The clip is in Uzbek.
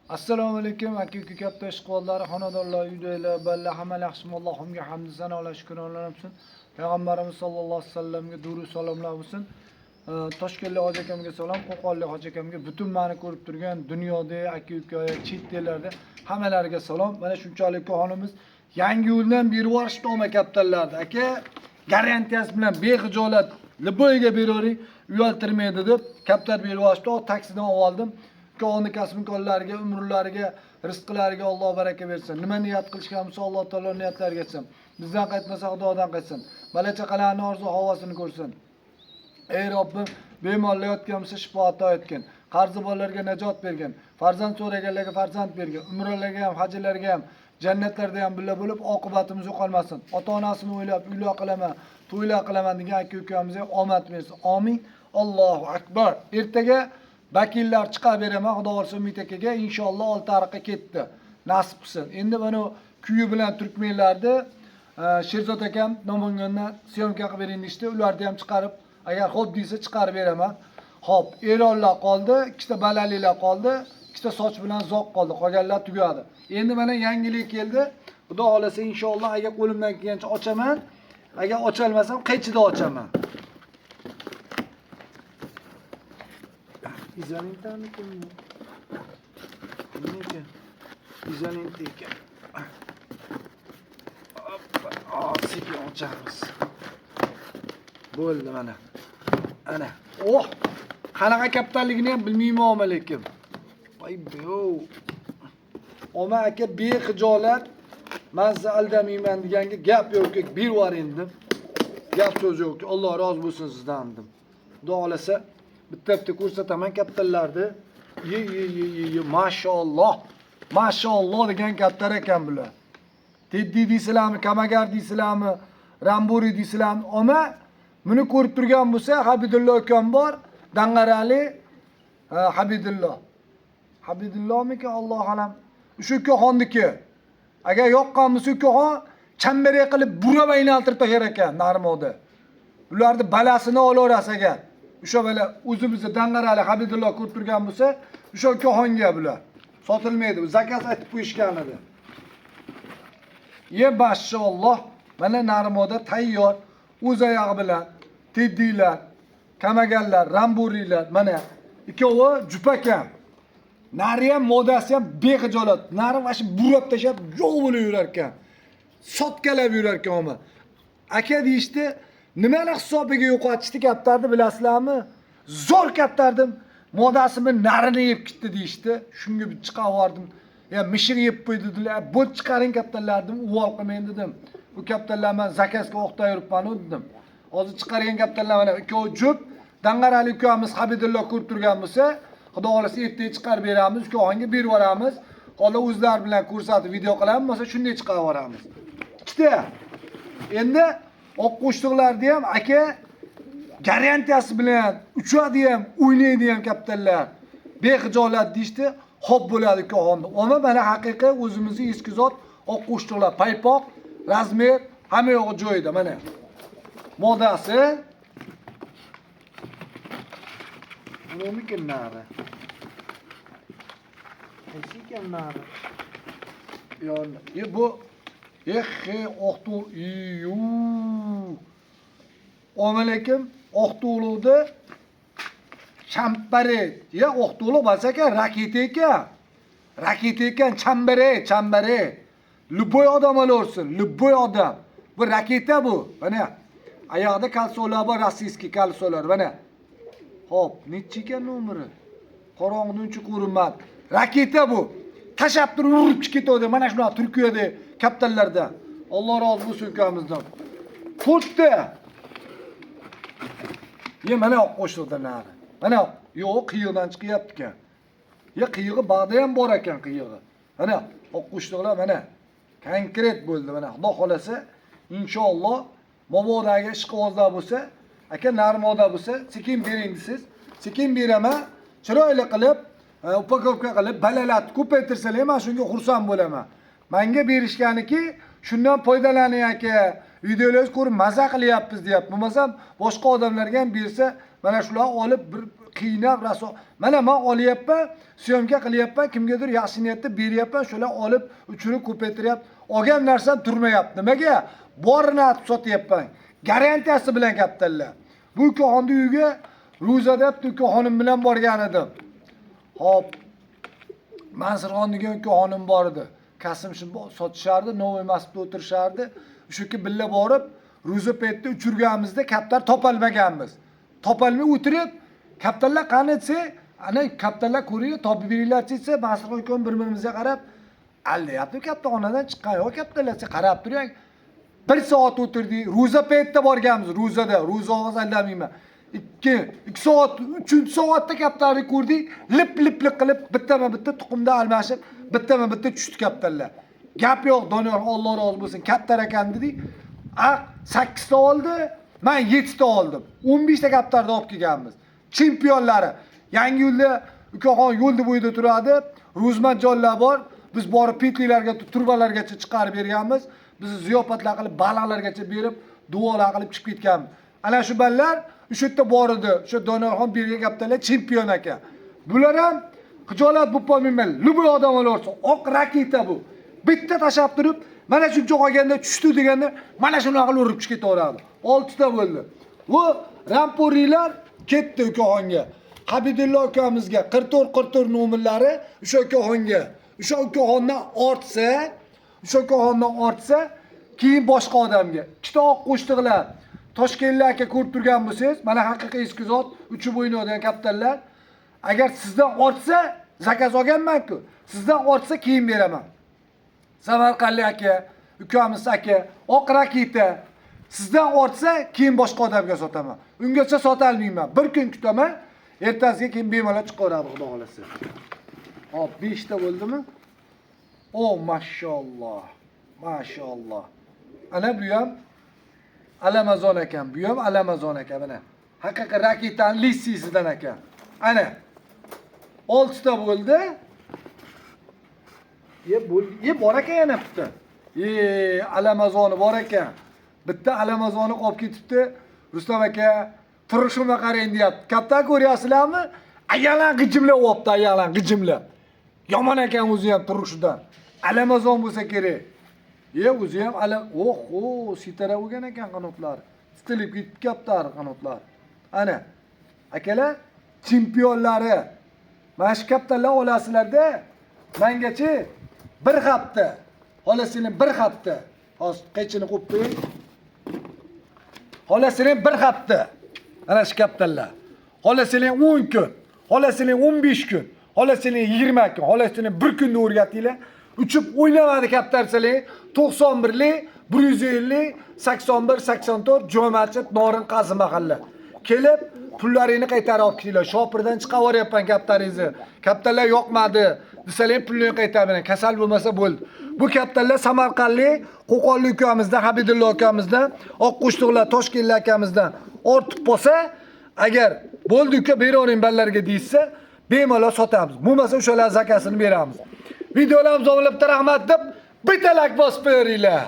Assalomu alaykum aka-uka katta ishqibozlar, xonadonlar, uydagilar, balla hamma yaxshimi? Allohimga hamd sanolar, shukronlar bo'lsin. Payg'ambarimiz sollallohu alayhi vasallamga durud salomlar bo'lsin. Toshkentlik hoji akamga salom, Qo'qonlik hoji akamga, butun meni ko'rib turgan dunyoda aka-uka, chet ellarda hammalariga salom. Mana shunchalik xonimiz yangi yo'ldan berib yuborishdi oma kaptallarni. Aka, garantiyasi bilan bexijolat liboyga beravering, uyaltirmaydi deb kaptar berib yuborishdi. Taksidan oldim. Koni kasbinkorlarga, umrlariga, rizqlariga Alloh baraka bersin. Nima niyat qilishgan bo'lsa Alloh taolo niyatlariga yetsin. Bizdan qaytmasa Xudodan qaytsin. Bola chaqalarning orzu havosini ko'rsin. Ey Robbim, bemorlar yotgan bo'lsa shifo ato etgin. Qarzi borlarga najot bergin. Farzand so'raganlarga farzand bergin. Umrlarga ham, hajlarga ham, jannatlarda ham birga bo'lib oqibatimiz yo'qolmasin. Ota-onasini o'ylab, uylar qilaman, to'ylar qilaman degan aka-ukamizga omad bersin. Amin. Allohu akbar. Ertaga vakillar chiqib beraman, Xudo xolsa Umid akaga inshaalloh Oltiariqqa ketdi. Nasib qilsin. Endi mana kuyi bilan turkmenlarni Sherzod akam Namangandan syomka qilib bering deydi. Ularni ham chiqarib, agar xo'p desa chiqarib beraman. Xo'p, Erollar qoldi, ikkita balalilar qoldi, ikkita soch bilan zoq qoldi. Qolganlar tugadi. Endi mana yangilik keldi. Xudo xolasa inshaalloh agar qo'limdan kelgancha ochaman. Agar ocholmasam qaychida ochaman. İzolentamikin mi? Neyken? İzolenteyken. Hoppa. Sekin ochamiz. Bo'ldi mana. Ana. Oh! Qanaqa kaptalligini ham bilmayman lekin. Voy bo. Oma aka bexijolat men sizni aldamayman deganga gap yo'q, bir var endi. Gap so'z yo'q. Alloh rozi bo'lsin sizdan dedim. Xudo xolasa bitta ko'rsataman kaptallarni. Ye, maşallah. Maşallah degan kaptar ekan bular. Teddi deysizlarmi, Kamagar deysizlarmi, Ramburi deysizlarmi? Ama buni ko'rib turgan bo'lsa, Habidullo akam bor, Dangarali, Habidullo. Habidullohmiki Alloh alam. O'sha ukaxonniki. Agar yoqqan bo'lsa ukaxon chambarak qilib burab aylantirib tashar ekan Narmoda. Ularni balasini olaverasiz agar. O'sha bola o'zimizni Dangarali Habidullo ko'rib turgan bo'lsa, o'sha ukaxonga bular sotilmaydi. Zakaz aytib qo'yishgan edi. Ye maşallah, mana Narmoda tayyor, o'z oyog'i bilan teddilar, Kamagallar, Ramburilar, mana ikkovi jupakan. Nari ham modasi ham bexijolat. Nari vashi burab tashab yo'q bo'lib yurar ekan. Sotkalab yurar ekan oma. Aka deyishdi, nimalar hisobiga yo'qotishdi kaptarni bilasizlarmi? Zo'r kaptardim. Modasini narini yeb ketdi deyishdi. Shunga bir chiqavordim. Ya mishir yeb qo'ydilar. Bu chiqaring kaptarlardim, uvol qilmayin dedim. Bu kaptarlar men zakazga o'qta yuribman dedim. Hozir chiqargan kaptarlar mana ikkovi jup, Dangarali ukamiz Habidullo ko'rib turgan bo'lsa, Xudo xolasa ertaga chiqarib beramiz, ukaxonga berib yuboramiz. Hozir o'zlari bilan ko'rsatib video qilamiz, bo'lsa shunday chiqarib yuboramiz. Ikkita. Endi oq qo'shliqlarni ham aka garantiyasi bilan uchadi ham, o'ynaydi ham kaptallar. Bexijolat deydi, xo'p bo'ladi ukaxonni. Ama mana haqiqiy o'zimizning eski zot oq qo'shliqlar, paypoq, razmer hamma yo'g'i joyida mana. Modasi Nemikin nari? Qaysiken nari? Bu oqtu Omalekim oqtuğluğda çambare ya oqtuğlu basaka raketeka. Raketeka çambare. Luboy adam olursun, luboy adam. Bu raketa bu. Bana ayağda kalsolar var, rossiyskiy kalsolar bana. Hop, nechi ekan nomeri? Qorong'ida uncha ko'rinmadi. Raketa bu. Tashab turib urib ketadi. Mana shunaqa Turkiyada kaptallarda. Alloh rozi bo'lsin ukamizdan. To'rtta. Ye mana oq qo'shildi nari. Mana yo'q, qiyiqdan chiqyapti ekan. Ya qiyig'i bog'da ham bor ekan qiyig'i. Mana oq qo'shliqlar mana konkret bo'ldi mana. Xudo xolasa inshaalloh mobodagi ishqibozlar bo'lsa, aka Narmoda bo'lsa, sekin bering siz. Sekin beraman, chiroyli qilib, upakovka qilib, balalatni ko'paytirsalar, men shunga xursand bo'laman. Menga berishganiki, shundan foydalaning aka. Videolarni ko'rib maza qilyapmiz deyapti. Bo'lmasam boshqa odamlarga ham bersa, mana shular olib bir qiynab raso. Mana men olyapman, syomka qilyapman, kimgadir yaxshi niyatda beryapman, shular olib, uchirib ko'paytiryapti. Olgan narsam turmayapti. Nimaga? Borini atib sotyapman. Garantiyasi bilan kaptallar. Bu ukaxonni uyiga ro'zada ukaxonim bilan borgan edim. Hop. Mansirxon degan ukaxonim bor edi. Kasim shu sotishardi, Novoy Masjidda o'tirishardi. Shuki billa borib, ro'za paytda uchirganimizda kaptar topolmaganmiz. Topolmay o'tirib, kaptallar qani desa, ana kaptallar ko'riyo, topib beringlar desa, Mansirxon ukaxon bir-birimizga qarab, aldayapti kaptaxonadan chiqqan yo'q kaptallar desa qarab turing. 1 soat o'tirdik, ro'za paytda borganmiz, ro'zada, ro'za og'iz aldamayman. 2 soat, 3-soatda kaptarni ko'rdik, lip qilib bitta tuxumda almashib, bitta tushdi kaptallar. Gap yo'q, Doniyor, Alloh rozi bo'lsin, kaptar ekan dedik. 8 ta oldi, men 7 ta oldim. 15 ta kaptarni olib kelganmiz. Chempionlari. Yangi yo'lda ukaxon yo'lda bo'yida turadi. Ro'zmatjonlar bor. Biz borib petlilarga, turbalargacha chiqarib berganmiz. Biz ziyofatlar qilib, baliqlargacha berib, duolar qilib chiqib ketganmiz. Ana shu ballar o'sha yerda bor edi. O'sha Doniyorxon bergan kaptarlar chempion aka. Bular ham xijolat bo'lib qolmayman. Luboy odamlar olsa, oq raketa bu. Bitta tashab turib, mana shuncha qolganda tushdi deganda, mana shunaqa qilib urib chiqib ketaveradi. 6 ta bo'ldi. Bu ramporilar ketdi ukaxonga. Habidulla akamizga 44 nomerlari o'sha ukaxonga. O'sha ukaxondan ortsa, keyin boshqa odamga. Ikkita oq qo'shtiqlar. Toshkentlik aka ko'rib turgan bo'lsangiz, mana haqiqiy eski zot, uchi bo'ynodigan kaptallar. Agar sizdan ortsa, zakaz olganman-ku. Sizdan ortsa keyin beraman. Samarqandlik aka, ukamiz aka, oq raketa. Sizdan ortsa, keyin boshqa odamga sotaman. Ungacha sota olmayman. Bir kun kutaman, ertasiga keyin bemalol chiqaveradi, xudo xolasa. Hop, 5 ta bo'ldimi? Oh, mashalloh. Mashalloh. Ana bu ham Alamazon ekan. Bu ham Alamazon ekan mana. Haqiqiy raketaning litsiysidan ekan. Ana. 6 ta bo'ldi. Bor ekan yana bitta. Alamazoni bor ekan. Bitta Alamazoni qolib ketibdi. Rustam aka, turishimga qarang deyapti. Kaptan ko'ryapsizlarmi? Ayalan g'ijimlab o'pti, ayalan g'ijimlab. Yomon ekan o'zi ham turishidan. Alamazon bo'lsa kerak. O'zi ham sitara bo'lgan ekan qanotlari. Titilib ketib kaptar qanotlar. Ana. Akalar, chempionlari. Mana shu kaptarlar olasizlarda. Mengachi 1 hafta. Xolasini 1 hafta. Hozir qaychini qo'yib qo'ying. Xolasini 1 hafta. Ana shu kaptarlar. Xolasini 10 kun. Xolasini 15 kun. Xolasini 20 kun. Xolasini 1 kunda o'rgatinglar. Uchib o'ynamadi kaptarsalar 91lik, 150, 81, 84 Jo'machit Norin Qazi mahalla. Kelib pullarini qaytarib olib kelinglar. Shopirdan chiqaveryapman kaptaringizni. Kaptarlar yoqmadi. Desalar pulni qaytarib, kasal bo'lmasa bo'ldi. Bu kaptarlar Samarqandlik, Qo'qonlik ukamizdan, Habidulla akamizdan, Oqqo'shtiqlar Toshkentlik akamizdan ortib bo'lsa, agar bo'ldi uka beravering ballarga deysa, bemalol sotamiz. Bo'lmasa o'shalar zakasini beramiz. Videolarimiz omilibdi, rahmat deb bitta like bosib beringlar.